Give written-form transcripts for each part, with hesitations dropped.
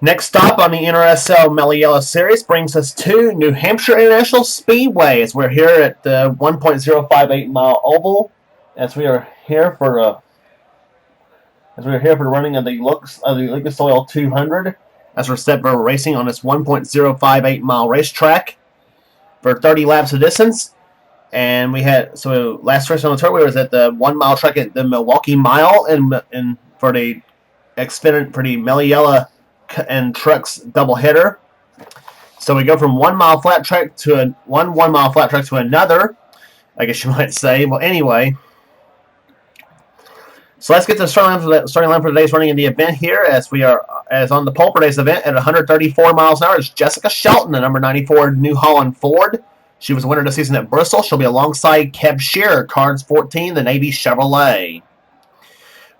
Next stop on the NRSL Mello Yello series brings us to New Hampshire International Speedway as we're here at the 1.058 mile oval as we are here for the running of the Lucas Oil 200 as we're set for racing on this 1.058 mile racetrack for 30 laps of distance. And we had last race on the tour we was at the 1 mile track at the Milwaukee Mile and for the Mello Yello and trucks doubleheader. So we go from 1 mile flat track to one mile flat track to another, I guess you might say. Well, anyway, so let's get to the starting line for today's running in the event here. As on the pole for today's event at 134 miles an hour is Jessica Shelton, the number 94 New Holland Ford. She was winner of the season at Bristol. She'll be alongside HAMPSHIRE, cards 14, the Navy Chevrolet.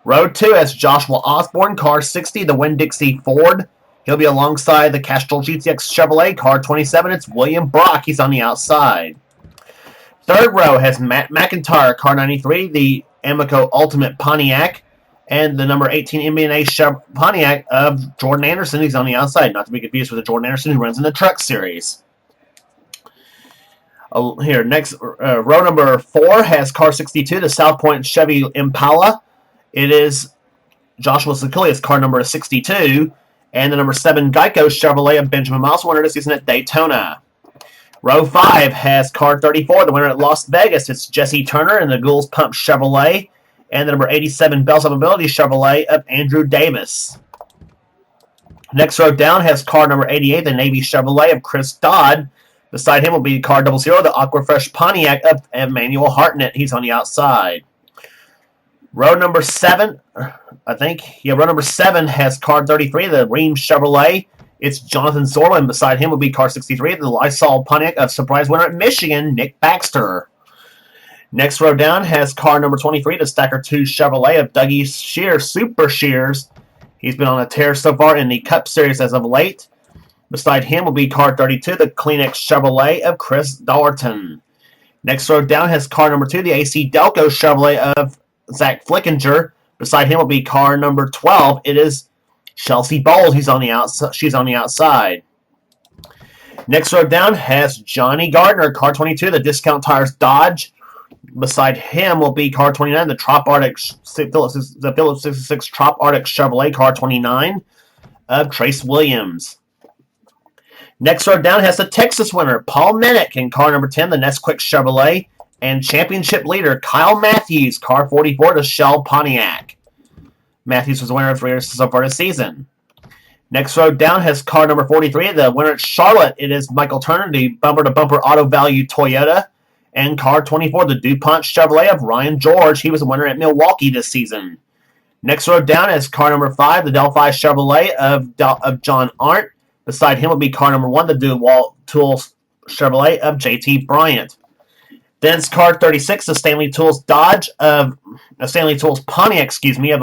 Road 2 has Joshua Osborne, car 60, the Winn-Dixie Ford. He'll be alongside the Castrol GTX Chevrolet, car 27. It's William Brock. He's on the outside. Third row has Matt McIntyre, car 93, the Amico Ultimate Pontiac, and the number 18 MB&A Pontiac of Jordan Anderson. He's on the outside, not to be confused with the Jordan Anderson who runs in the Truck Series. Here, next, row number 4 has car 62, the South Point Chevy Impala. It is Joshua Sekilius, car number 62, and the number 7 Geico Chevrolet of Benjamin Miles, winner this season at Daytona. Row 5 has car 34, the winner at Las Vegas. It's Jesse Turner and the Ghouls Pump Chevrolet, and the number 87 Bells of Ability Chevrolet of Andrew Davis. Next row down has car number 88, the Navy Chevrolet of Chris Dodd. Beside him will be car 00, the Aquafresh Pontiac of Emmanuel Hartnett. He's on the outside. Row number 7, row number 7 has car 33, the Ream Chevrolet. It's Jonathan Zorla, and beside him will be car 63, the Lysol Pontiac of surprise winner at Michigan, Nick Baxter. Next row down has car number 23, the Stacker 2 Chevrolet of Dougie Shears, Super Shears. He's been on a tear so far in the Cup Series as of late. Beside him will be car 32, the Kleenex Chevrolet of Chris Dollerton. Next row down has car number 2, the AC Delco Chevrolet of Zach Flickinger. Beside him will be car number 12. It is Chelsea Bowles. She's on the outside. Next row down has Johnny Gardner, car 22, the Discount Tires Dodge. Beside him will be car 29, the Phillips 66 Trop Arctic Chevrolet, car 29 of Trace Williams. Next row down has the Texas winner, Paul Minnick, in car number 10, the Nesquik Chevrolet, and championship leader Kyle Matthews, car 44, the Shell Pontiac. Matthews was the winner of 3 races so far this season. Next row down has car number 43, the winner at Charlotte. It is Michael Turner, the bumper-to-bumper auto value Toyota, and car 24, the DuPont Chevrolet of Ryan George. He was the winner at Milwaukee this season. Next row down is car number 5, the Delphi Chevrolet of John Arndt. Beside him will be car number 1, the DeWalt Tools Chevrolet of JT Bryant. Then it's car 36, the Stanley Tools Pontiac, of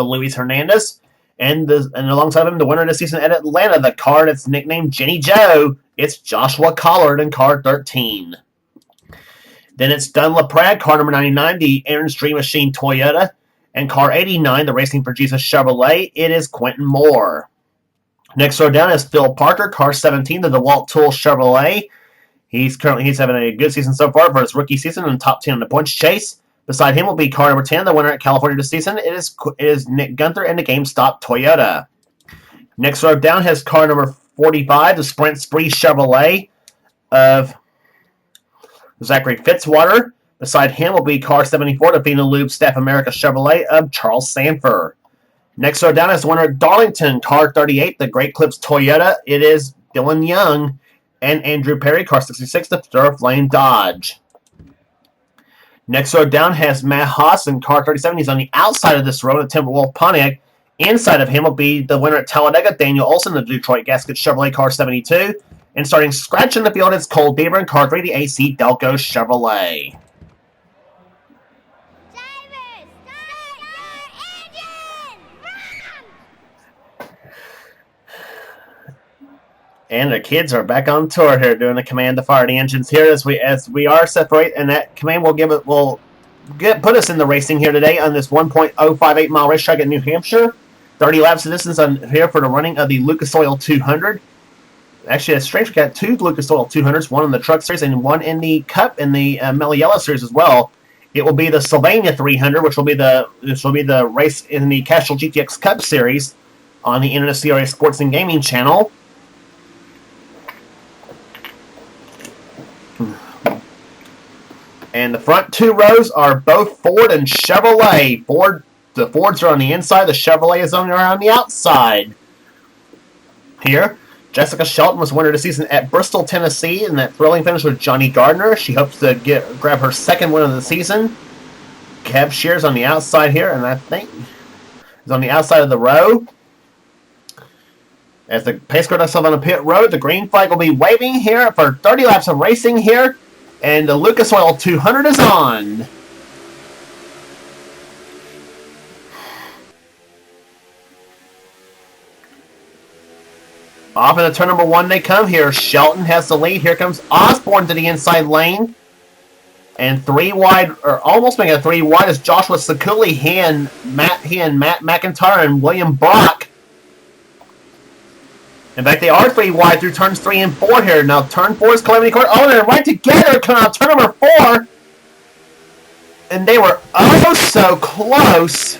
Luis Hernandez. And alongside him, the winner this season at Atlanta, the car that's nicknamed Jenny Joe, it's Joshua Collard in car 13. Then it's Dunlop Pratt, car number 99, the Aaron's Dream Machine Toyota. And car 89, the Racing for Jesus Chevrolet, it is Quentin Moore. Next row down is Phil Parker, car 17, the DeWalt Tools Chevrolet. He's having a good season so far for his rookie season in the top 10 in the points chase. Beside him will be car number 10, the winner at California this season. It is Nick Gunther and the GameStop Toyota. Next row down has car number 45, the Sprint Spree Chevrolet of Zachary Fitzwater. Beside him will be car 74, the Fina Lube Staff America Chevrolet of Charles Sanford. Next row down is the winner at Darlington, car 38, the Great Clips Toyota. It is Dylan Young and Andrew Perry, car 66, the Flame Dodge. Next row down has Matt Haas in car 37. He's on the outside of this row, the Timberwolf Pontiac. Inside of him will be the winner at Talladega, Daniel Olson, the Detroit Gasket Chevrolet, car 72. And starting scratch in the field is Cole Bieber in car 3, the AC Delco Chevrolet. And the kids are back on tour here, doing the command to fire the engines here as we are separate, and that command will put us in the racing here today on this 1.058 mile racetrack in New Hampshire. 30 laps of distance on here for the running of the Lucas Oil 200. Actually, it's strange we got two Lucas Oil 200s, one in the Truck Series and one in the Cup in the Mello Yello Series as well. It will be the Sylvania 300, which will be the race in the Castrol GTX Cup Series on the NRSL Sports and Gaming channel. And the front two rows are both Ford and Chevrolet. The Fords are on the inside, the Chevrolet is on the outside. Here, Jessica Shelton was winner of the season at Bristol, Tennessee, in that thrilling finish with Johnny Gardner. She hopes to grab her second win of the season. HAMPSHIRE's on the outside here, and I think is on the outside of the row. As the pace car does on the pit road, the green flag will be waving here for 30 laps of racing here, and the Lucas Oil 200 is on. Off into turn number 1 they come here. Shelton has the lead. Here comes Osborne to the inside lane. And 3 wide, or almost making a 3 wide, is Joshua Sakuli. He and Matt McIntyre and William Brock. In fact, they are 3 wide through turns 3 and 4 here. Now turn 4 is Calamity Court. Oh, they're right together coming out turn number 4. And they were oh so close.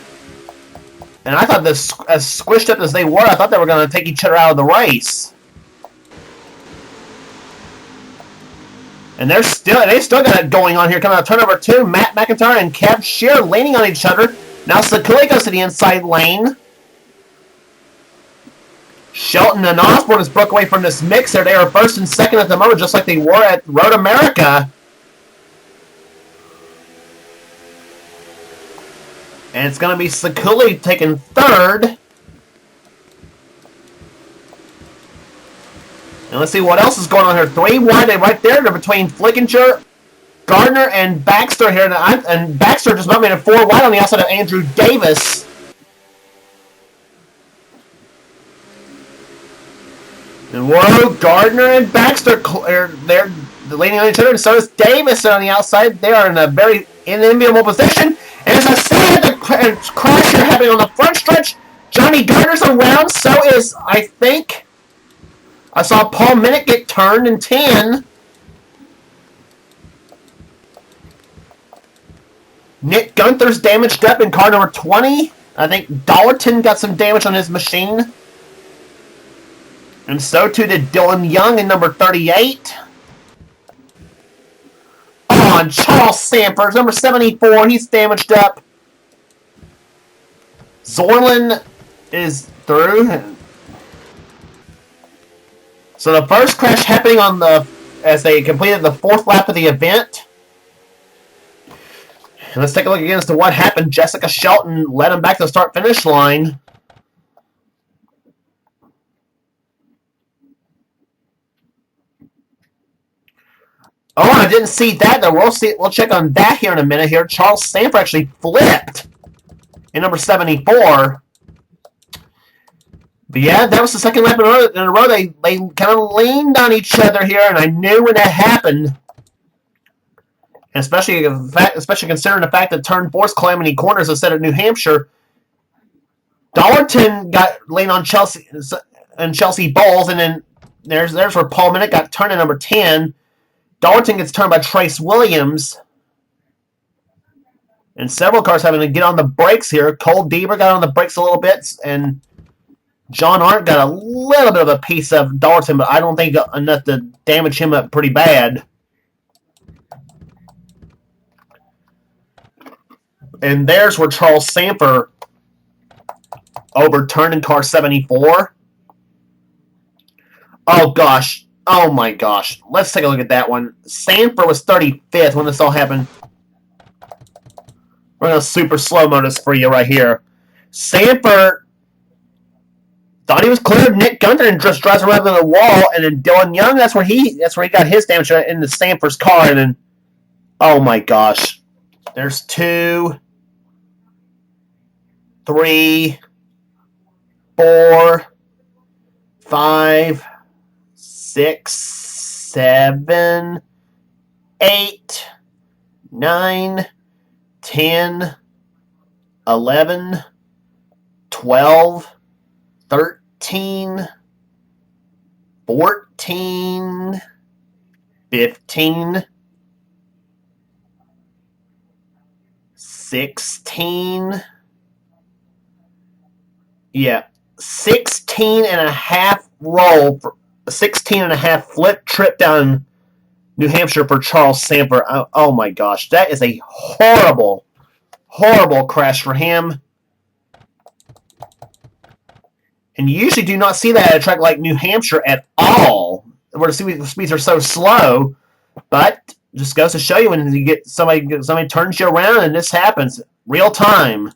And I thought this, as squished up as they were, I thought they were going to take each other out of the race. And they still got it going on here. Coming out turn number 2, Matt McIntyre and HAMPSHIRE leaning on each other. Now Sakuli goes to the inside lane. Shelton and Osborne has broke away from this mixer. They are first and second at the moment, just like they were at Road America. And it's going to be Sakuli taking third. And let's see what else is going on here. 3 wide, and right there. They're between Flickinger, Gardner, and Baxter here. And Baxter just about made a 4 wide on the outside of Andrew Davis. And whoa, Gardner and Baxter, they're leaning on each other, and so is Davis on the outside. They are in a very enviable position. And as I said, the crash here happening on the front stretch. Johnny Gardner's around, so is, I think, I saw Paul Minnick get turned in 10. Nick Gunther's damaged up in car number 20. I think Dollarton got some damage on his machine. And so too did Dylan Young in number 38. Oh, and Charles Sanford, number 74, he's damaged up. Zorlin is through. So the first crash happening on as they completed the 4th lap of the event. And let's take a look again as to what happened. Jessica Shelton led him back to the start-finish line. Oh, I didn't see that. Though. We'll check on that here in a minute. Here, Charles Sanford actually flipped in number 74. But yeah, that was the second lap in a row. They kind of leaned on each other here, and I knew when that happened. And especially considering the fact that turn 4's Calamity Corners instead of New Hampshire. Dollarton got leaned on Chelsea Bowles, and then there's where Paul Minnick got turned in number 10. Dollarton gets turned by Trace Williams. And several cars having to get on the brakes here. Cole Deaver got on the brakes a little bit, and John Arndt got a little bit of a piece of Dollarton, but I don't think enough to damage him up pretty bad. And there's where Charles Sanford overturned in car 74. Oh, gosh. Oh, my gosh. Let's take a look at that one. Sanford was 35th when this all happened. We're going to super slow-mo this for you right here. Sanford thought he was clear of Nick Gunther and just drives around the wall. And then Dylan Young, that's where he got his damage in the Sanford's car. And then, oh, my gosh. There's 2, 3, 4, 5, 6, 7, 8, 9, 10, 11, 12, 13, 14, 15, 16. Yeah, 16 and a half roll, 16 and a half flip trip down New Hampshire for Charles Sanford. Oh my gosh, that is a horrible, horrible crash for him. And you usually do not see that at a track like New Hampshire at all, where the speeds are so slow. But just goes to show you when you get somebody turns you around and this happens real time.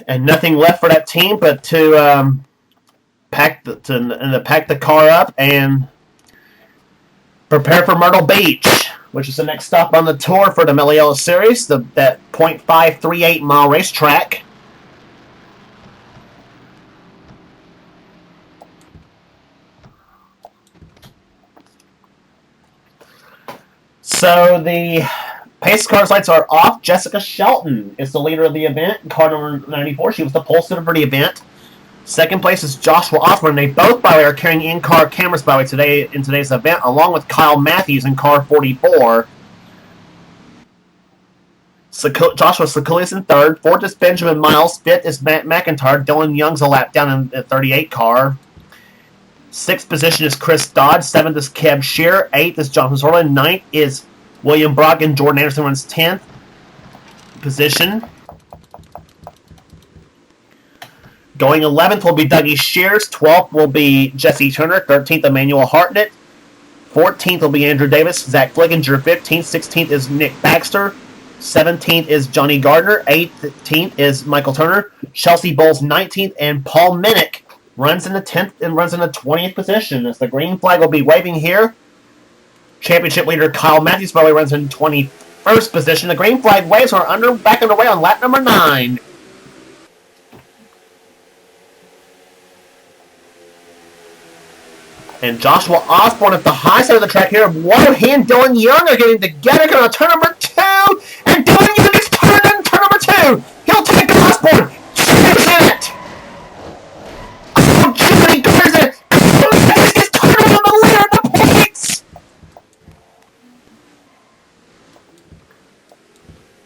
And nothing left for that team but to pack the car up and prepare for Myrtle Beach, which is the next stop on the tour for the Mello Yello Series, that .538 mile racetrack. So the pace car's lights are off. Jessica Shelton is the leader of the event, car number 94. She was the pole sitter for the event. Second place is Joshua Osborne. They both, by the way, are carrying in-car cameras, by the way, today in today's event, along with Kyle Matthews in car 44. Joshua Sekulius in third. Fourth is Benjamin Miles. Fifth is Matt McIntyre. Dylan Young's a lap down in the 38 car. Sixth position is Chris Dodd. Seventh is Kev Shearer. Eighth is Jonathan Sorlin. Ninth is William Brogdon. Jordan Anderson runs 10th position. Going 11th will be Dougie Shears. 12th will be Jesse Turner. 13th, Emmanuel Hartnett. 14th will be Andrew Davis. Zach Flickinger. 15th. 16th is Nick Baxter. 17th is Johnny Gardner. 18th is Michael Turner. Chelsea Bowles 19th. And Paul Minnick runs in the 10th and runs in the 20th position. As the green flag will be waving here. Championship leader Kyle Matthews probably runs in 21st position. The green flag waves are back underway on lap number 9. And Joshua Osborne at the high side of the track here. Whoa, he and Dylan Young are getting together on turn number 2. And Dylan Young gets turned in turn number 2. He'll take Osborne. Cheers in it. Oh, Johnny Gardner's in it. He gets turned around the leader in the points.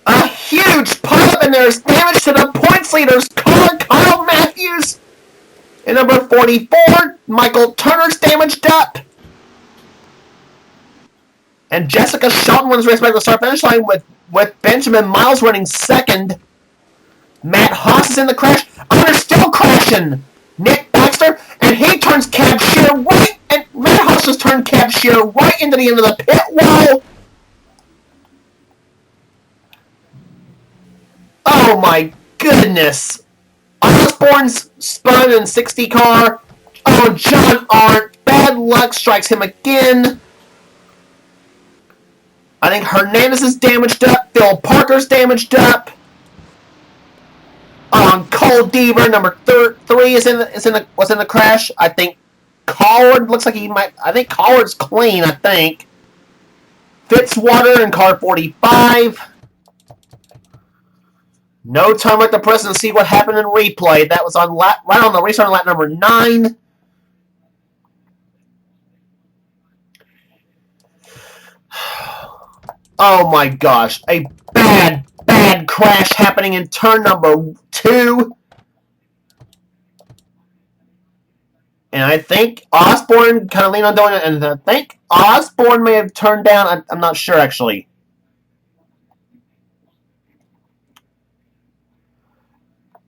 A huge pile-up, and there's damage to the points leaders. Kyle Matthews. And number 44, Michael Turner's damaged up. And Jessica Shelton wins the race back to the start-finish line with Benjamin Miles running second. Matt Haas is in the crash. Oh, they're still crashing. Nick Baxter, and he turns Cab Shearer right, and Matt Haas just turned Cab Shearer right into the end of the pit wall. Oh my goodness. Osborne's spun in 60 car. Oh, John Arndt. Bad luck strikes him again. I think Hernandez is damaged up. Phil Parker's damaged up. Cole Deaver, number 3, was in the crash. I think Collard looks like he might. I think Collard's clean. I think Fitzwater in car 45. No time like the present to see what happened in replay. That was on right on the restart on lap number 9. Oh my gosh. A bad crash happening in turn number 2. And I think Osborne kind of leaned on doing it, and I think Osborne may have turned down. I'm not sure, actually.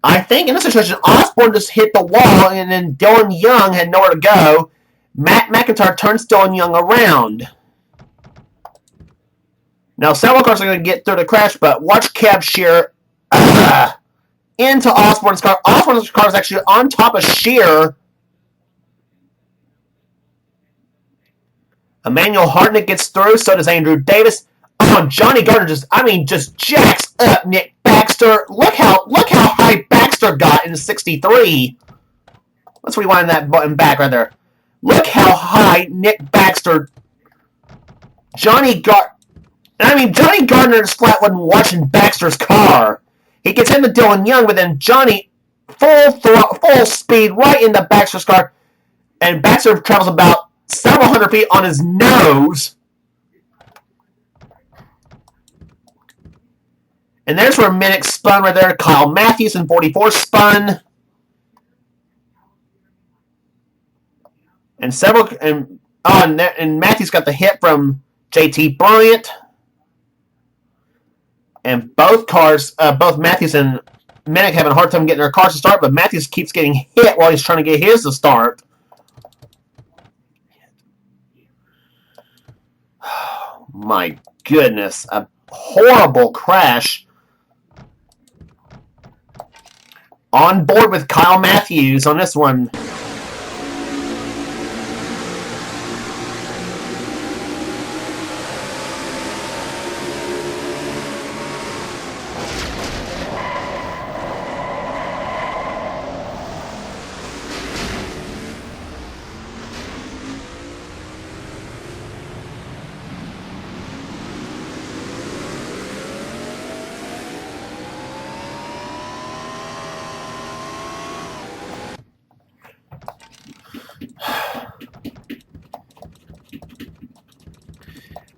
I think in this situation, Osborne just hit the wall, and then Dylan Young had nowhere to go. Matt McIntyre turns Dylan Young around. Now, several cars are going to get through the crash, but watch Cab Shearer into Osborne's car. Osborne's car is actually on top of Shearer. Emmanuel Hartnett gets through, so does Andrew Davis. Oh, Johnny Gardner just jacks up Nick Baxter. Look how high Baxter Baxter got in 63. Let's rewind that button back right there. Look how high Nick Baxter, Johnny Gardner is flat when watching Baxter's car. He gets into Dylan Young, but then Johnny full speed right into Baxter's car, and Baxter travels about several hundred feet on his nose. And there's where Minnick spun right there. Kyle Matthews in 44 spun. And Matthews got the hit from JT Bryant. And both Matthews and Minnick having a hard time getting their cars to start, but Matthews keeps getting hit while he's trying to get his to start. My goodness, a horrible crash. On board with Kyle Matthews on this one.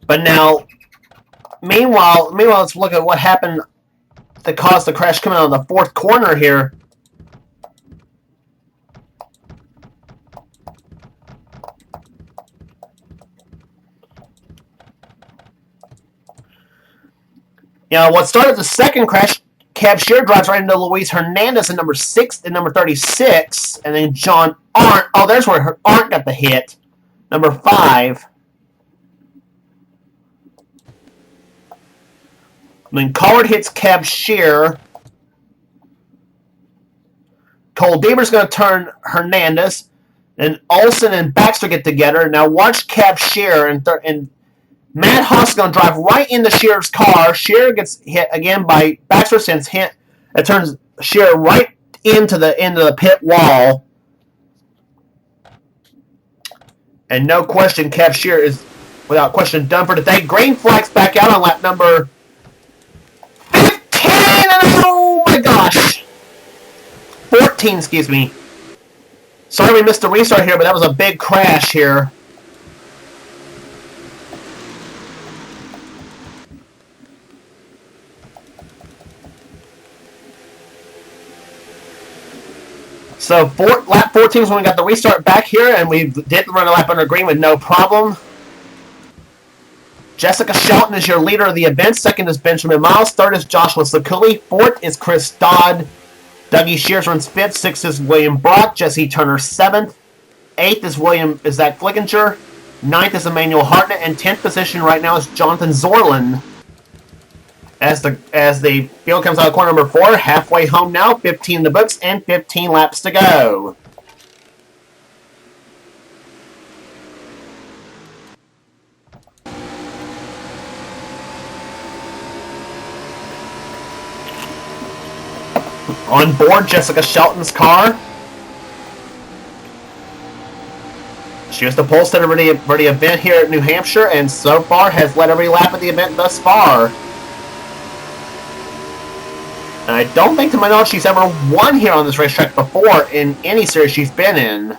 But now, meanwhile, let's look at what happened that caused the crash coming out of the fourth corner here. What started the second crash, HAMPSHIRE drives right into Luis Hernandez in number 6 and number 36, and then John Arndt. Oh, there's where Arndt got the hit. Number 5. Then Collard hits HAMPSHIRE. Cole Deaver's going to turn Hernandez. And Olsen and Baxter get together. Now watch HAMPSHIRE and Matt Haas is going to drive right into Shearer's car. Shearer gets hit again by Baxter since hit. It turns Shearer right into the pit wall. And no question, HAMPSHIRE is without question done for today. Green flags back out on lap number 15. Oh my gosh. 14, excuse me. Sorry we missed the restart here, but that was a big crash here. So lap 14 is when we got the restart back here, and we did run a lap under green with no problem. Jessica Shelton is your leader of the event. Second is Benjamin Miles. Third is Joshua Sakuli. Fourth is Chris Dodd. Dougie Shears runs fifth. Sixth is William Brock. Jesse Turner seventh. Eighth is Zach Flickinger. Ninth is Emmanuel Hartnett. And 10th position right now is Jonathan Zorlin. As the field comes out of corner number 4, halfway home now, 15 in the books, and 15 laps to go. On board Jessica Shelton's car. She was the pole sitter for the event here at New Hampshire, and so far has led every lap of the event thus far. And I don't think, to my knowledge, she's ever won here on this racetrack before in any series she's been in.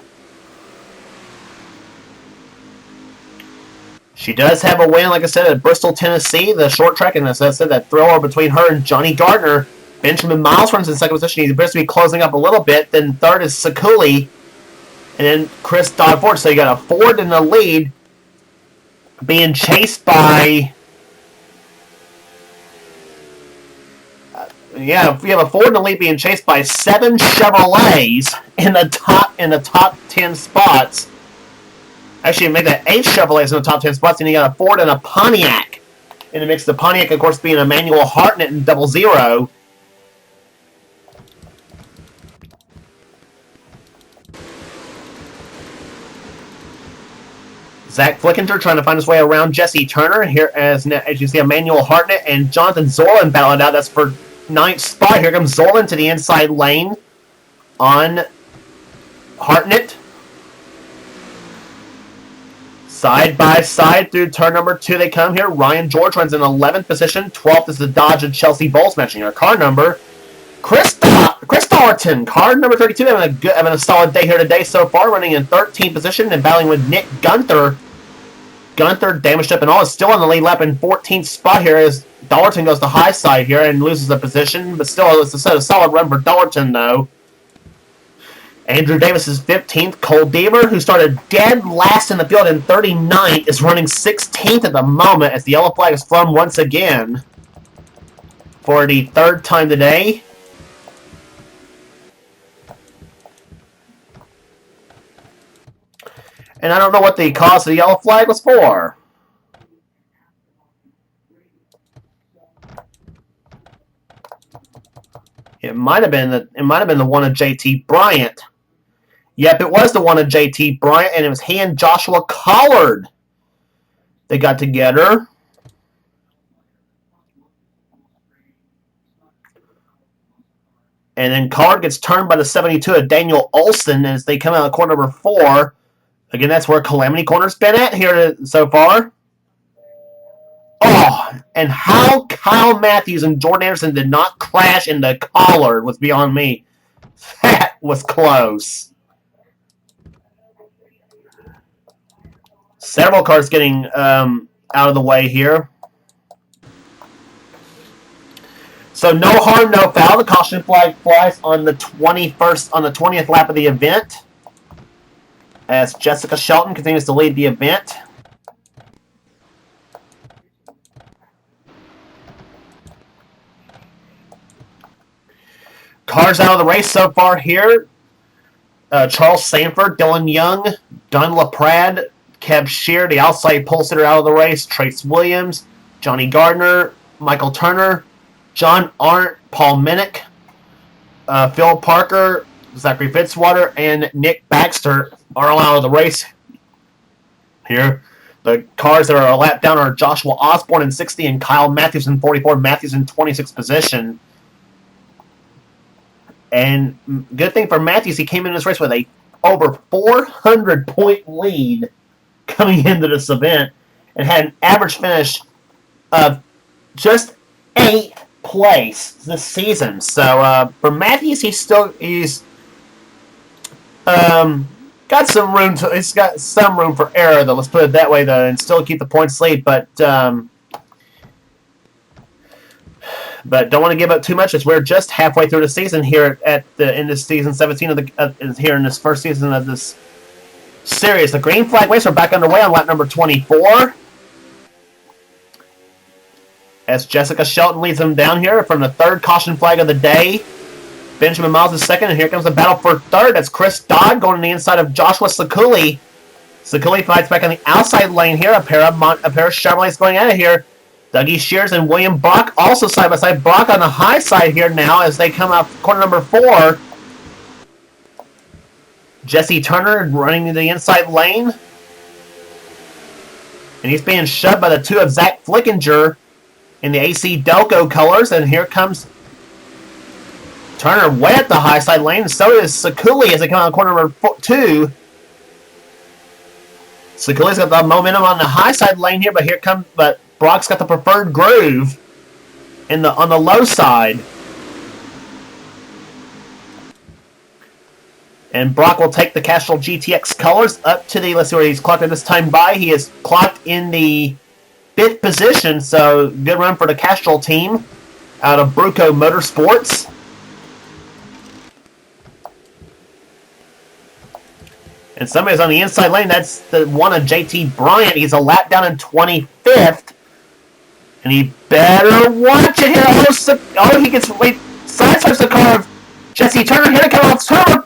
She does have a win, like I said, at Bristol, Tennessee, the short track, and as I said, that thriller between her and Johnny Gardner. Benjamin Miles runs in second position. He's supposed to be closing up a little bit. Then third is Sakuli, and then Chris Dodd Ford. So you got a Ford in the lead, being chased by... we have a Ford in the lead being chased by 7 Chevrolets in the top 10 spots. Actually, make that 8 Chevrolets in the top 10 spots, and you got a Ford and a Pontiac in the mix. The Pontiac, of course, being Emmanuel Hartnett in 00. Zach Flickinger trying to find his way around Jesse Turner here as you see Emmanuel Hartnett and Jonathan Zorlin battle it out. That's for 9th spot. Here comes Zorlin to the inside lane on Hartnett. Side by side through turn number 2 they come here. Ryan George runs in 11th position. 12th is the Dodge and Chelsea Bulls matching our car number. Chris Dollerton, car number 32, having a solid day here today so far, running in 13th position and battling with Nick Gunther. Gunther, damaged up and all, is still on the lead lap in 14th spot here as Dollerton goes to high side here and loses a position, but still it's a solid run for Dollerton though. Andrew Davis is 15th. Cole Deaver, who started dead last in the field in 39th, is running 16th at the moment as the yellow flag is flown once again for the 3rd time today. And I don't know what the cause of the yellow flag was for. It might have been the one of JT Bryant. Yep, it was the one of JT Bryant, and it was he and Joshua Collard. They got together. And then Collard gets turned by the 72 of Daniel Olson as they come out of corner number 4. Again, that's where Calamity Corner's been at here so far. Oh, and how Kyle Matthews and Jordan Anderson did not crash into Collard was beyond me. That was close. Several cars getting out of the way here. So no harm, no foul. The caution flag flies on the 20th lap of the event, as Jessica Shelton continues to lead the event. Cars out of the race so far here. Charles Sanford, Dylan Young, Don LaPrade, Kev Shear, the outside pole sitter out of the race. Trace Williams, Johnny Gardner, Michael Turner, John Arndt, Paul Minnick, Phil Parker, Zachary Fitzwater, and Nick Baxter are all out of the race here. The cars that are a lap down are Joshua Osborne in 60 and Kyle Matthews in 44. Matthews in 26th position. And good thing for Matthews, he came in this race with a over 400-point lead coming into this event and had an average finish of just 8th place this season. So for Matthews, he's got some room for error, though. Let's put it that way, though, and still keep the points lead. But don't want to give up too much, as we're just halfway through the season here in this season 17 of here in this first season of this series. The green flag race are back underway on lap number 24. As Jessica Shelton leads them down here from the 3rd caution flag of the day. Benjamin Miles is 2nd, and here comes the battle for 3rd. That's Chris Dodd going to the inside of Joshua Sakuli. Sakuli fights back on the outside lane here. A pair of Chevrolets going out of here. Dougie Shears and William Brock also side by side. Brock on the high side here now as they come out corner number 4. Jesse Turner running to the inside lane. And he's being shoved by the 2 of Zach Flickinger in the AC Delco colors. And here comes Turner way at the high side lane. So is Sakuli as they come out of corner number 2. Sakuli's got the momentum on the high side lane here, but Brock's got the preferred groove on the low side. And Brock will take the Castrol GTX colors up to let's see where he's clocked at this time by. He is clocked in the 5th position, so good run for the Castrol team out of Bruco Motorsports. And somebody's on the inside lane. That's the one of JT Bryant. He's a lap down in 25th. And he better watch it here. He gets sideswipes the car of Jesse Turner. Here to come off Turner.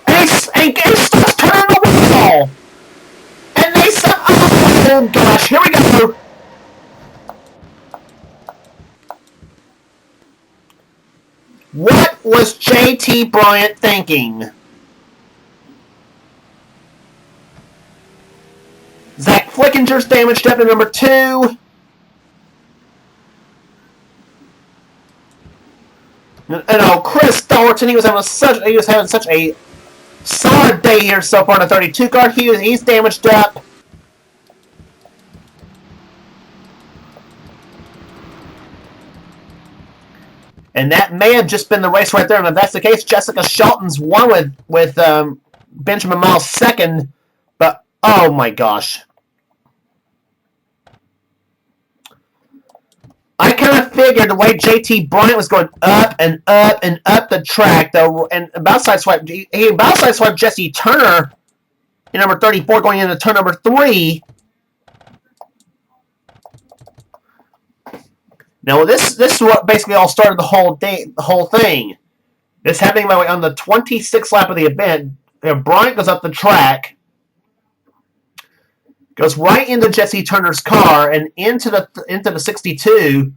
And he starts turning the wheel. And they said, oh gosh, here we go. What was JT Bryant thinking? Zach Flickinger's damaged up to number 2. Chris Thornton, he was having such a solid day here so far in the 32 card. He's damaged up. And that may have just been the race right there. And if that's the case, Jessica Shelton's won with Benjamin Miles second. But, oh my gosh. I kind of figured the way JT Bryant was going up and up and up the track, though, and about sideswiped, he about sideswiped Jesse Turner in number 34 going into turn number 3. Now, this is what basically all started the whole thing. This happening, by the way, on the 26th lap of the event. Bryant goes up the track, goes right into Jesse Turner's car and into the 62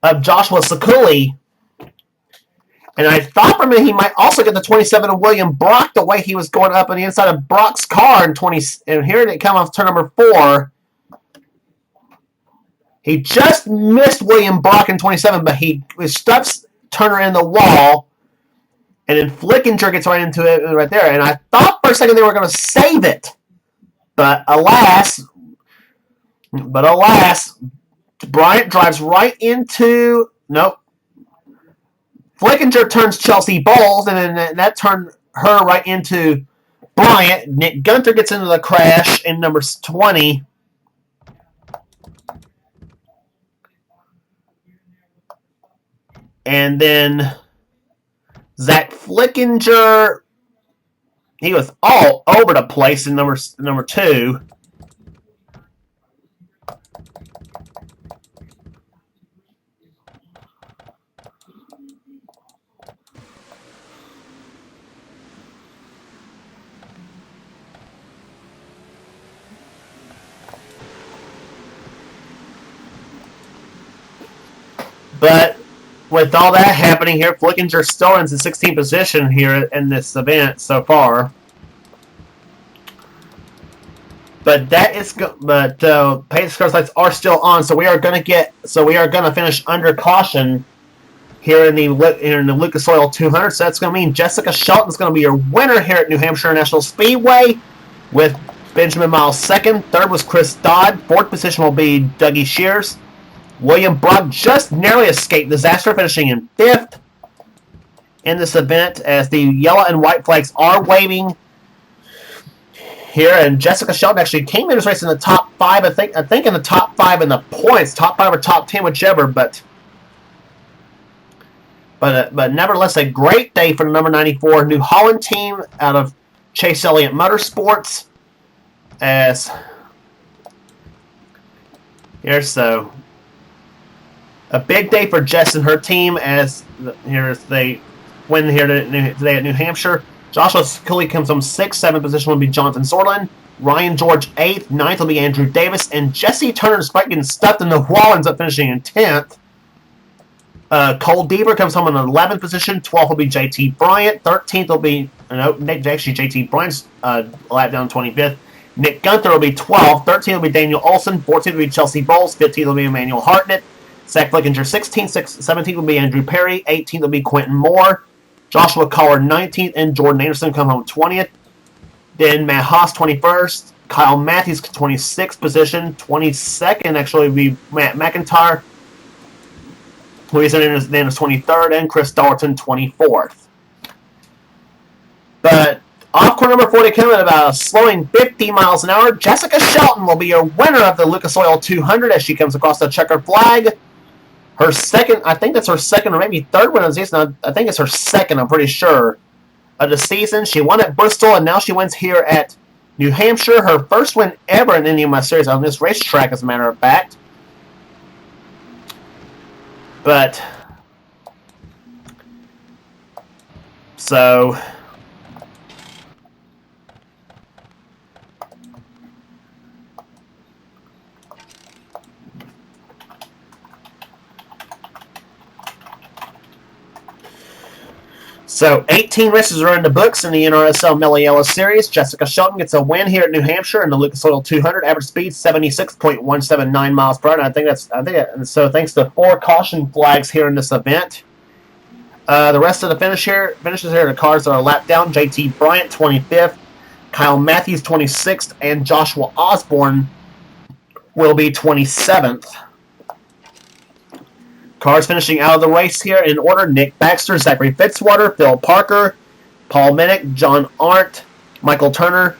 of Joshua Sekuli. And I thought for a minute he might also get the 27 of William Brock the way he was going up on the inside of Brock's car in 20. And here it comes off turn number 4. He just missed William Brock in 27, but he stuffs Turner in the wall, and then Flickinger gets right into it right there. And I thought for a second they were going to save it, but alas, Bryant drives right into nope. Flickinger turns Chelsea Bowles, and then that turned her right into Bryant. Nick Gunther gets into the crash in number 20. And then Zach Flickinger, he was all over the place in number 2. But with all that happening here, Flickinger still ends in 16th position here in this event so far. But pace car lights are still on, so we are going to finish under caution here in the Lucas Oil 200. So that's going to mean Jessica Shelton's going to be your winner here at New Hampshire International Speedway, with Benjamin Miles second. Third was Chris Dodd. Fourth position will be Dougie Shears. William Brock just narrowly escaped disaster, finishing in 5th in this event as the yellow and white flags are waving here. And Jessica Shelton actually came in this race in the top 5. I think in the top 5 in the points, top 5 or top 10, whichever. But nevertheless, a great day for the number 94 New Holland team out of Chase Elliott Motorsports. As here, so. A big day for Jess and her team as they win here today at New Hampshire. Joshua Sekuli comes from 6th. 7th position will be Jonathan Zorlin. Ryan George 8th. 9th will be Andrew Davis. And Jesse Turner, despite getting stuffed in the wall, ends up finishing in 10th. Cole Deaver comes home in 11th position. 12th will be JT Bryant. 13th will be JT Bryant's lap down 25th. Nick Gunther will be 12th. 13th will be Daniel Olson. 14th will be Chelsea Bowles. 15th will be Emmanuel Hartnett. Zach Flickinger 16th, 17th will be Andrew Perry, 18th will be Quentin Moore, Joshua Collar 19th, and Jordan Anderson come home 20th. Then Matt Haas 21st, Kyle Matthews 26th position, 22nd actually will be Matt McIntyre, who is in his 23rd, and Chris Dalton 24th. But off corner number 40, coming at about slowing 50 miles an hour, Jessica Shelton will be your winner of the Lucas Oil 200 as she comes across the checkered flag. Her second, I think that's her second or maybe third win of the season. I think it's her second, I'm pretty sure, of the season. She won at Bristol, and now she wins here at New Hampshire. Her first win ever in any of my series on this racetrack, as a matter of fact. But, so... So, 18 races are in the books in the NRSL Mello Yello Series. Jessica Shelton gets a win here at New Hampshire in the Lucas Oil 200. Average speed 76.179 miles per hour. And so thanks to 4 caution flags here in this event. The rest of the finishes here, the cars that are lapped down. JT Bryant, 25th. Kyle Matthews, 26th. And Joshua Osborne will be 27th. Cars finishing out of the race here in order: Nick Baxter, Zachary Fitzwater, Phil Parker, Paul Minnick, John Arndt, Michael Turner,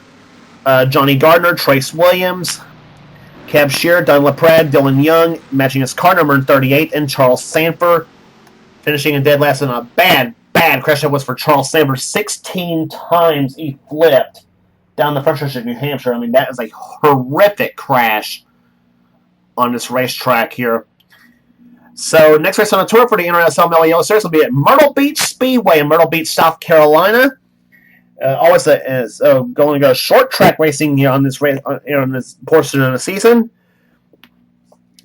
Johnny Gardner, Trace Williams, HAMPSHIRE, Don LaPrade, Dylan Young, matching his car number 38, and Charles Sanford finishing in dead last. In a bad crash that was for Charles Sanford. 16 times he flipped down the front stretch of New Hampshire. I mean, that is a horrific crash on this racetrack here. So, next race on the tour for the NRSL Mello Yello Series will be at Myrtle Beach Speedway in Myrtle Beach, South Carolina. Always going to go short track racing here on this race, on this portion of the season.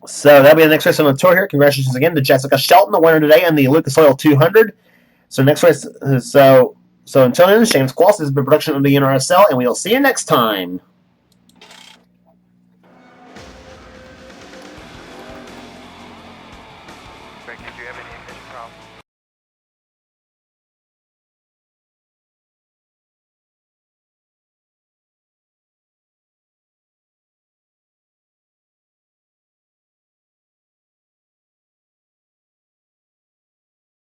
So that'll be the next race on the tour here. Congratulations again to Jessica Shelton, the winner today in the Lucas Oil 200. So next race, so until then, James Qualls, this has been a production of the NRSL, and we'll see you next time.